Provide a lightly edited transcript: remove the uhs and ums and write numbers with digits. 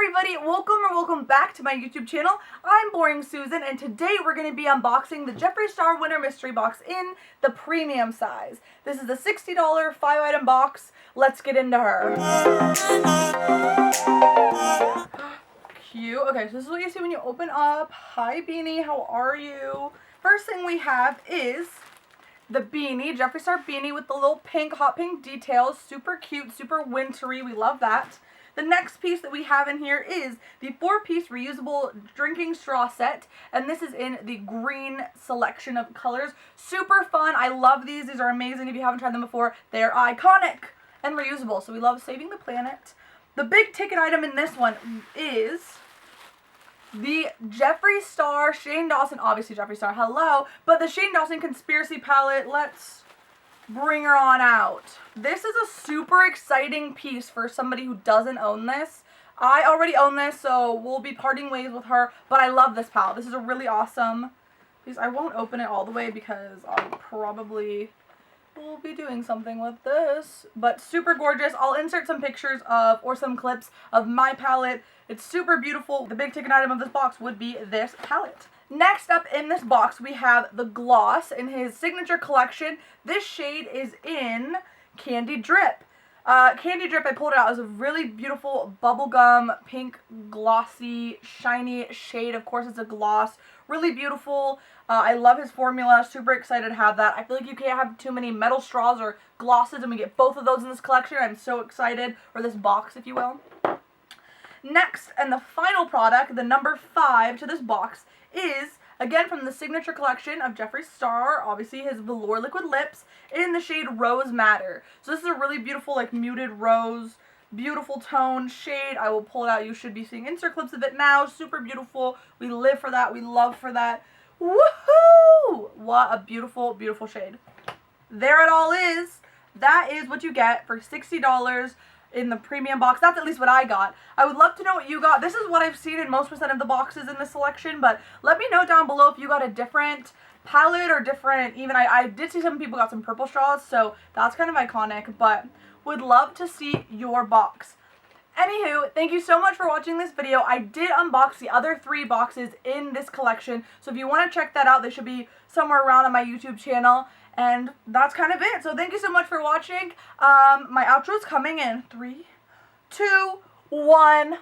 everybody, welcome back to my YouTube channel. I'm Boring Susan, and today we're going to be unboxing the Jeffree Star Winter Mystery Box in the premium size. This is a $60 5-item box. Let's get into her. Cute. Okay, so this is what you see when you open up. Hi Beanie, how are you? First thing we have is the beanie, Jeffree Star beanie with the little pink, hot pink details. Super cute, super wintry. We love that. The next piece that we have in here is the 4-piece reusable drinking straw set, and this is in the green selection of colors. Super fun. I love these. These are amazing. If you haven't tried them before, they're iconic and reusable, so we love saving the planet. The big ticket item in this one is the Jeffree Star Shane Dawson, obviously Jeffree Star, hello, but the Shane Dawson Conspiracy Palette. Let's bring her on out. This is a super exciting piece for somebody who doesn't own this. I already own this, so we'll be parting ways with her, but I love this palette. This is a really awesome piece. I won't open it all the way because I probably will be doing something with this, but super gorgeous. I'll insert some pictures of, or some clips of my palette. It's super beautiful. The big ticket item of this box would be this palette. Next up in this box, we have the gloss in his signature collection. This shade is in Candy Drip. Candy Drip, I pulled it out, is a really beautiful bubblegum, pink, glossy, shiny shade. Of course, it's a gloss. Really beautiful. I love his formula. Super excited to have that. I feel like you can't have too many metal straws or glosses, and we get both of those in this collection. I'm so excited, or this box, if you will. Next, and the final product, the number 5 to this box, is, again, from the signature collection of Jeffree Star, obviously his velour liquid lips, in the shade Rose Madder. So this is a really beautiful, like, muted rose, beautiful tone shade. I will pull it out. You should be seeing insert clips of it now. Super beautiful. We live for that. We love for that. Woohoo! What a beautiful, beautiful shade. There it all is. That is what you get for $60 in the premium box. That's at least what I got. I would love to know what you got. This is what I've seen in most % of the boxes in this selection, but let me know down below if you got a different palette or different, even I did see some people got some purple straws, so that's kind of iconic, but would love to see your box. Anywho, thank you so much for watching this video. I did unbox the other 3 boxes in this collection, so if you want to check that out, they should be somewhere around on my YouTube channel. And that's kind of it. So thank you so much for watching. My outro is coming in 3, 2, 1.